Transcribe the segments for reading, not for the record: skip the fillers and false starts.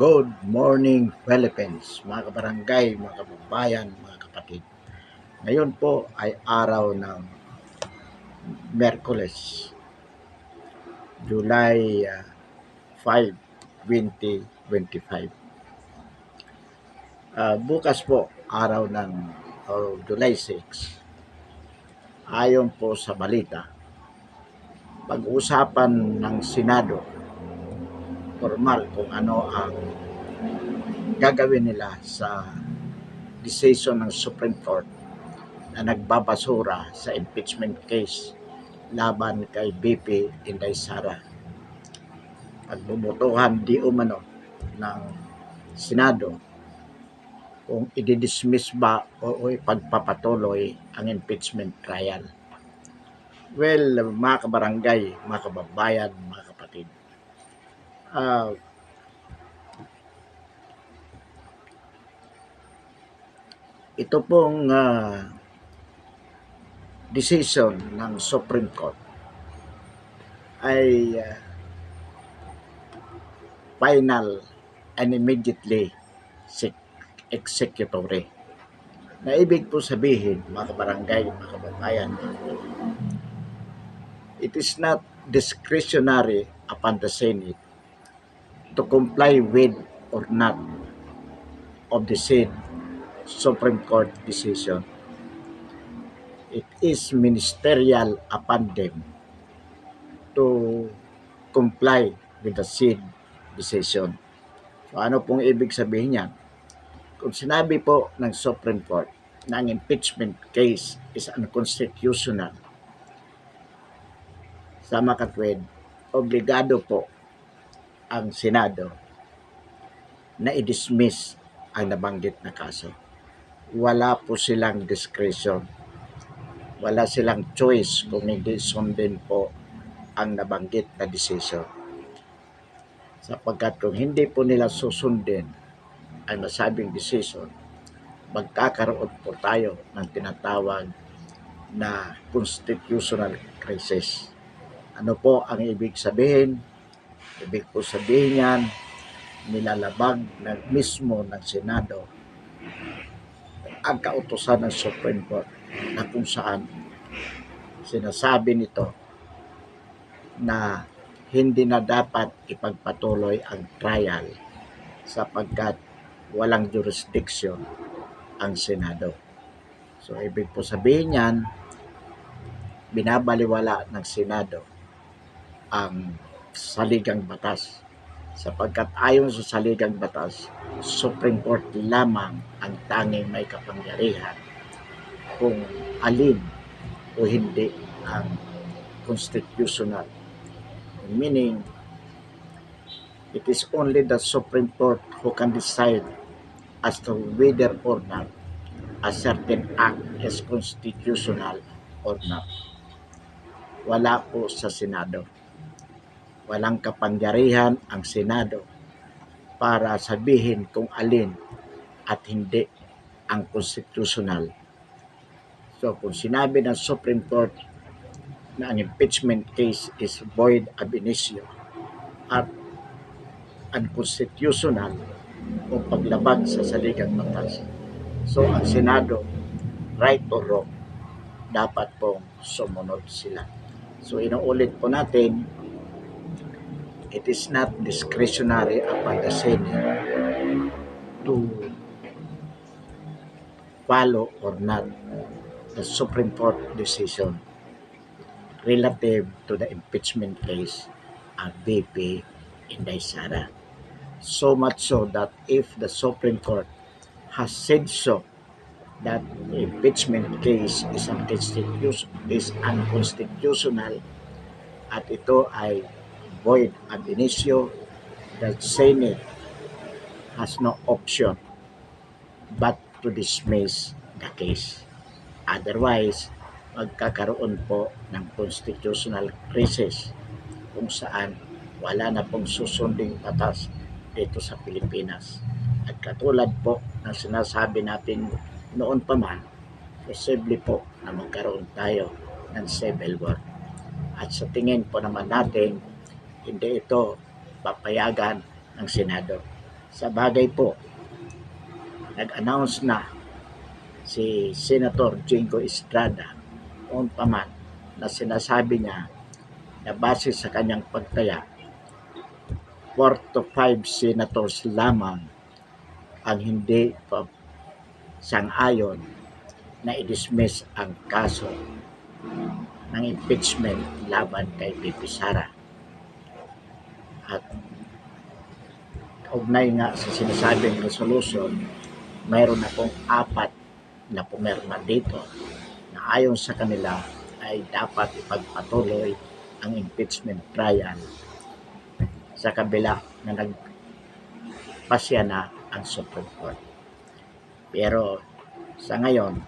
Good morning Philippines, mga kabarangay, mga kababayan, mga kapatid. Ngayon po ay araw ng Miyerkules, July 5, 2025. Bukas po, araw ng July 6, ayon po sa balita, pag-uusapan ng Senado formal kung ano ang gagawin nila sa decision ng Supreme Court na nagbabasura sa impeachment case laban kay BP Inday Sara. Pagbubutuhan di umano ng Senado kung i-dismiss ba o ipagpapatuloy ang impeachment trial. Well, mga kabarangay, mga kababayan, mga kapatid, ito pong decision ng Supreme Court ay final and immediately executory. Na ibig po sabihin, mga kabarangay, mga kababayan, it is not discretionary upon the Senate to comply with or not of the said Supreme Court decision. It is ministerial upon them to comply with the said decision. So ano pong ibig sabihin niyan? Kung sinabi po ng Supreme Court na ang impeachment case is unconstitutional, sa makatwid, obligado po ang Senado na i-dismiss ang nabanggit na kaso. Wala po silang discretion. Wala silang choice kung hindi sundin po ang nabanggit na decision. Sapagkat kung hindi po nila susundin ang nasabing decision, magkakaroon po tayo ng tinatawag na constitutional crisis. Ano po ang ibig sabihin? Ibig po sabihin yan, nilalabag ng mismo ng Senado ang kautusan ng Supreme Court na kung saan sinasabi nito na hindi na dapat ipagpatuloy ang trial sapagkat walang jurisdiction ang Senado. So, ibig po sabihin yan, binabaliwala ng Senado ang saligang batas sapagkat ayon sa saligang batas, Supreme Court lamang ang tanging may kapangyarihan kung alin o hindi ang constitutional. Meaning, it is only the Supreme Court who can decide as to whether or not a certain act is constitutional or not. Wala po sa Senado. Walang kapangyarihan ang Senado para sabihin kung alin at hindi ang constitutional. So kung sinabi ng Supreme Court na ang impeachment case is void ab initio at unconstitutional o paglabag sa saligang batas, so ang Senado, right or wrong, dapat pong sumunod sila. So inuulit po natin, it is not discretionary upon the Senate to follow or not the Supreme Court decision relative to the impeachment case of BP Inday Sara. So much so that if the Supreme Court has said so that the impeachment case is unconstitutional at ito ay void ab initio, the Senate has no option but to dismiss the case. Otherwise, magkakaroon po ng constitutional crisis kung saan wala na pong susunding batas dito sa Pilipinas. At katulad po ng sinasabi natin noon pa man, posible po na magkaroon tayo ng civil war. At sa tingin po naman natin, hindi ito papayagan ng Senado Sa bagay po, nag-announce na si Senator Jingo Estrada noon pa man na sinasabi niya na base sa kanyang pagtaya, 4 to 5 senators lamang ang hindi pa sang-ayon na i-dismiss ang kaso ng impeachment laban kay Bibi Sara. At kaugnay nga sa sinasabing resolution, mayroon akong 4 na pumirma dito na ayon sa kanila ay dapat ipagpatuloy ang impeachment trial sa kabila na nagpasya na ang Supreme Court. Pero sa ngayon,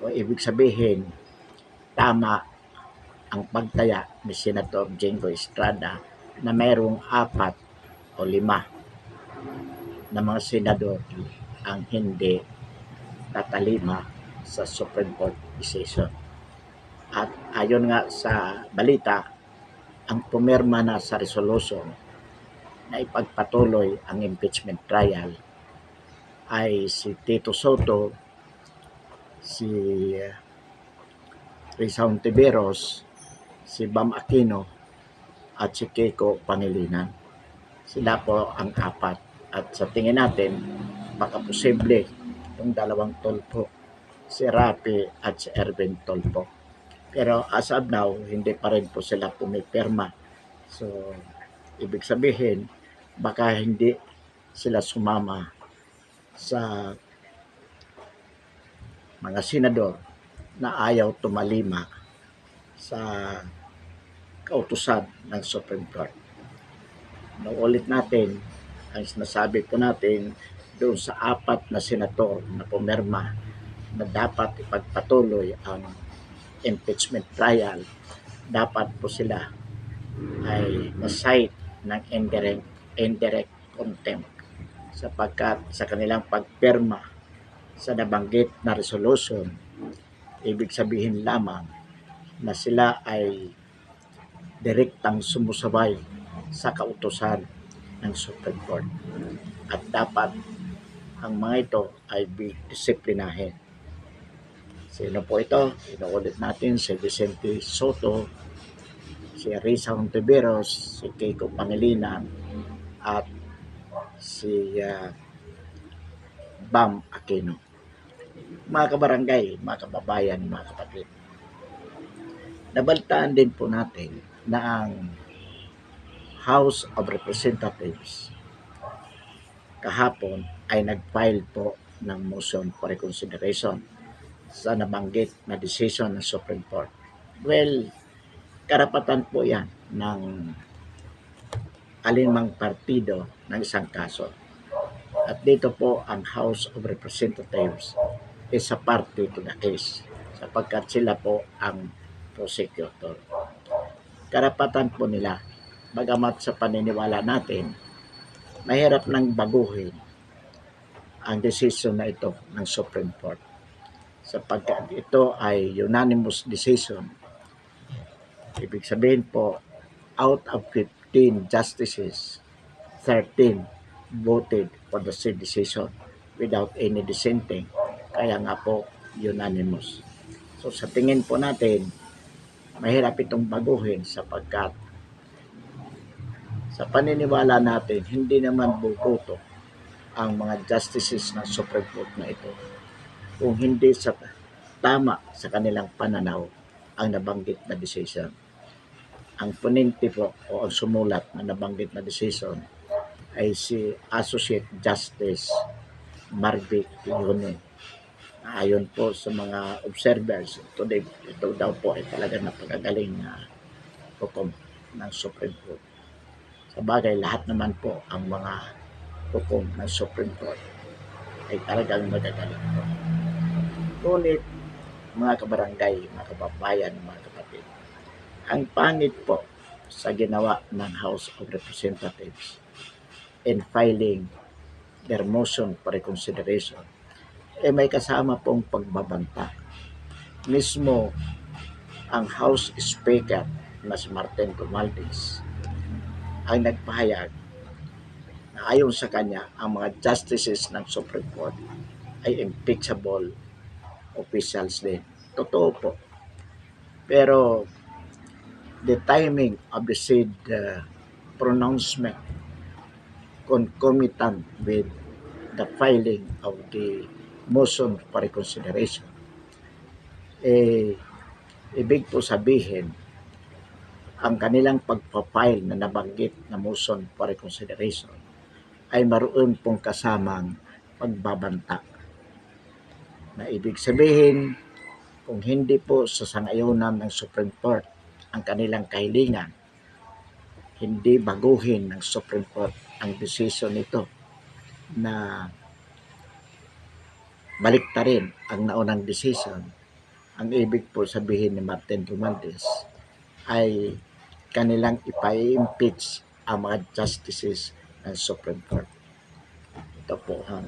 o ibig sabihin, tama ang pagtaya ni Senator Jingo Estrada na mayroong 4 o 5 na mga senador ang hindi tatalima sa Supreme Court decision. At ayon nga sa balita, ang pumirma na sa resolution na ipagpatuloy ang impeachment trial ay si Tito Soto, si Risa Hontiveros, si Bam Aquino at si Kiko Pangilinan. Sila po ang 4. At sa tingin natin, baka posible yung 2 Tulfo, si Rapi at si Erwin Tulfo. Pero as of now, hindi pa rin po sila pumipirma. So, ibig sabihin, baka hindi sila sumama sa mga senador na ayaw tumalima sa kautusan ng Supreme Court. Naulit natin, ang sinasabi po natin doon sa 4 na senador na pumirma na dapat ipagpatuloy ang impeachment trial, dapat po sila ay na-cite ng indirect contempt sapagkat sa kanilang pagpirma sa nabanggit na resolution, ibig sabihin lamang na sila ay direktang sumusabay sa kautusan ng Supreme Court at dapat ang mga ito ay disiplinahin. Sino po ito? Inuulit natin si Vicente Soto, si Risa Hontiveros, si Kiko Pangilinan at si Bam Aquino. Mga kabarangay, mga kababayan, mga kapatid, nabaltaan din po natin na ang House of Representatives kahapon ay nag-file po ng motion for reconsideration sa nabanggit na decision ng Supreme Court. Well, karapatan po yan ng alinmang partido ng isang kaso. At dito po ang House of Representatives is a party to the case sapagkat sila po ang prosecutor. Karapatan po nila, bagamat sa paniniwala natin, mahirap nang baguhin ang decision na ito ng Supreme Court sapagkat ito ay unanimous decision. Ibig sabihin po, out of 15 justices, 13 voted for the same decision without any dissenting. Kaya nga po, unanimous. So sa tingin po natin, mahirap itong baguhin sapagkat sa paniniwala natin, hindi naman buboto ang mga justices ng Supreme Court na ito kung hindi sa tama sa kanilang pananaw ang nabanggit na decision. Ang ponente po o ang sumulat na nabanggit na decision ay si Associate Justice Marvick Leone. Ayon po sa mga observers, ito daw po ay talaga napagagaling na hukom ng Supreme Court. Sa bagay, lahat naman po ang mga hukom ng Supreme Court ay talagang magagaling po. Ngunit, mga kabarangay, mga kababayan, mga kapatid, ang pangit po sa ginawa ng House of Representatives in filing their motion for reconsideration, may kasama pong pagbabanta. Mismo ang House Speaker na si Martin Romualdez ay nagpahayag ayon sa kanya, ang mga justices ng Supreme Court ay impeachable officials din. Totoo po. Pero the timing of the said pronouncement concomitant with the filing of the motion for reconsideration, ibig po sabihin, ang kanilang pagpapile na nabanggit na motion for reconsideration ay maroon pong kasamang pagbabanta. Na ibig sabihin, kung hindi po sa sangayonan ng Supreme Court ang kanilang kahilingan, hindi baguhin ng Supreme Court ang desisyon nito na baliktarin ang naunang desisyon, ang ibig po sabihin ni Martin Romualdez ay kanilang ipa-impeach ang mga justices ng Supreme Court. Ito po ang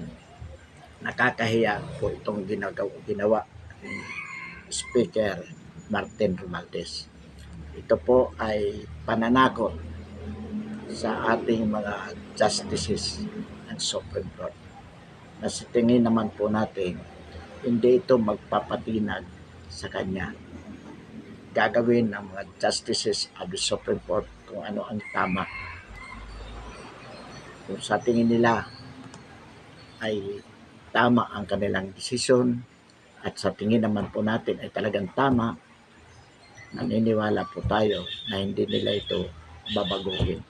nakakahiya po itong ginawa ni Speaker Martin Romualdez. Ito po ay pananakot sa ating mga justices ng Supreme Court. Na sa tingin naman po natin, hindi ito magpapatinag sa kanya. Gagawin ng mga justices of the Supreme Court kung ano ang tama. Kung sa tingin nila ay tama ang kanilang desisyon at sa tingin naman po natin ay talagang tama, naniniwala po tayo na hindi nila ito babaguhin.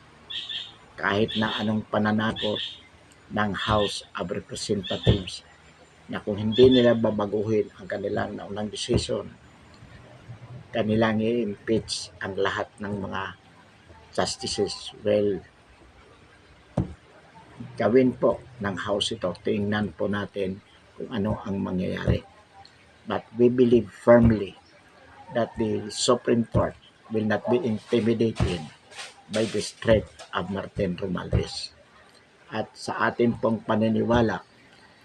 Kahit na anong pananakot ng House of Representatives na kung hindi nila babaguhin ang kanilang naunang desisyon, kanilang i-impeach ang lahat ng mga justices. Well, gawin po ng House ito, tingnan po natin kung ano ang mangyayari. But we believe firmly that the Supreme Court will not be intimidated by the threat of Martin Romualdez. At sa atin pong paniniwala,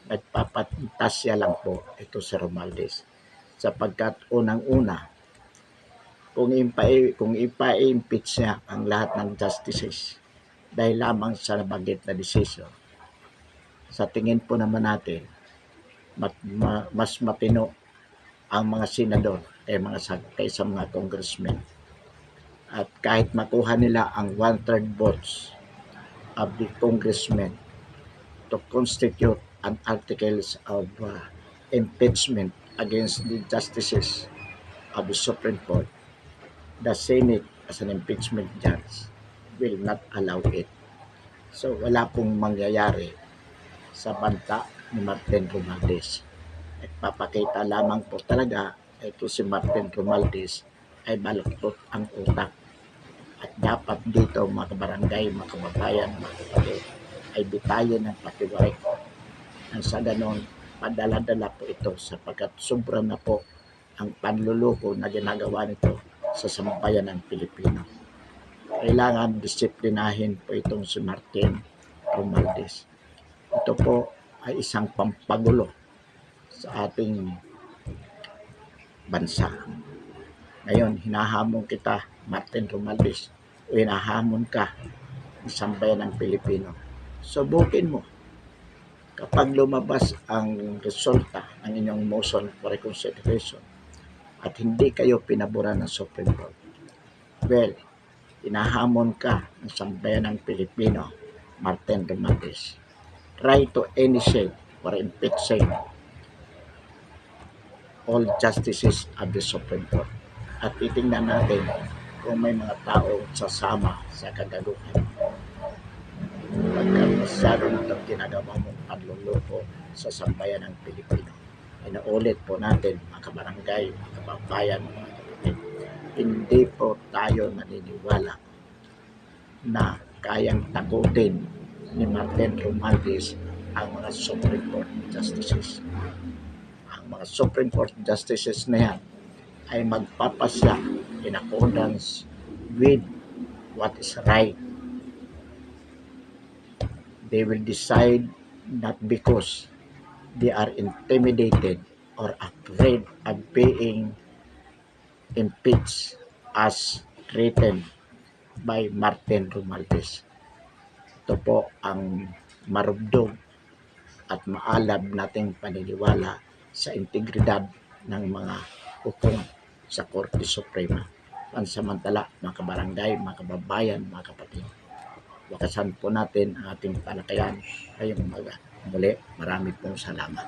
nagpapatasya lang po ito si Romualdez. Sapagkat unang-una, kung ipa-impeach niya ang lahat ng justices dahil lamang sa nabanggit na desisyon, sa tingin po naman natin, mas matino ang mga senador kaysa mga congressmen. At kahit makuha nila ang 1/3 votes of the congressmen to constitute an articles of impeachment against the justices of the Supreme Court, the Senate as an impeachment judge will not allow it. So wala pong mangyayari sa banta ni Martin Romualdez. Nagpapakita lamang po talaga ito si Martin Romualdez ay baluktot ang utak. At dapat dito mga kabarangay, mga kababayan, mga kapatid, ay bitayin ng patiwarik. Nang sa ganon, padala-dala po ito sapagkat sobra na po ang panluloko na ginagawa nito sa sambayan ng Pilipino. Kailangan disiplinahin po itong si Martin Romualdez. Ito po ay isang pampagulo sa ating bansa. Ngayon, hinahamon kita, Martin Romualdez, o hinahamon ka, isang bayan ng Pilipino. Subukin mo. Kapag lumabas ang resulta ng inyong motion for reconsideration at hindi kayo pinaboran ng Supreme Court, well, hinahamon ka ng sambayan ng Pilipino, Martin Romualdez. Try to initiate for impeaching all justices of the Supreme Court. At titingnan natin kung may mga tao sasama sa kagaguhan. Pagkat masyado na itong ginagawa mong panluloko sa sambayan ng Pilipino. Inaulit po natin, mga kabarangay, mga kababayan, mga kapatid, hindi po tayo naniniwala na kayang takutin ni Martin Romualdez ang mga Supreme Court Justices. Ang mga Supreme Court Justices na yan ay magpapasya in accordance with what is right. They will decide not because they are intimidated or afraid of being impeached as written by Martin Romualdez. ito po ang marugdog at maalab nating paniniwala sa integridad ng mga hukom sa Korte Suprema. Pansamantala, mga kabarangay, mga kababayan, mga kapatid, wakasan po natin ang ating talakayan ngayong umaga. Muli, marami pong salamat.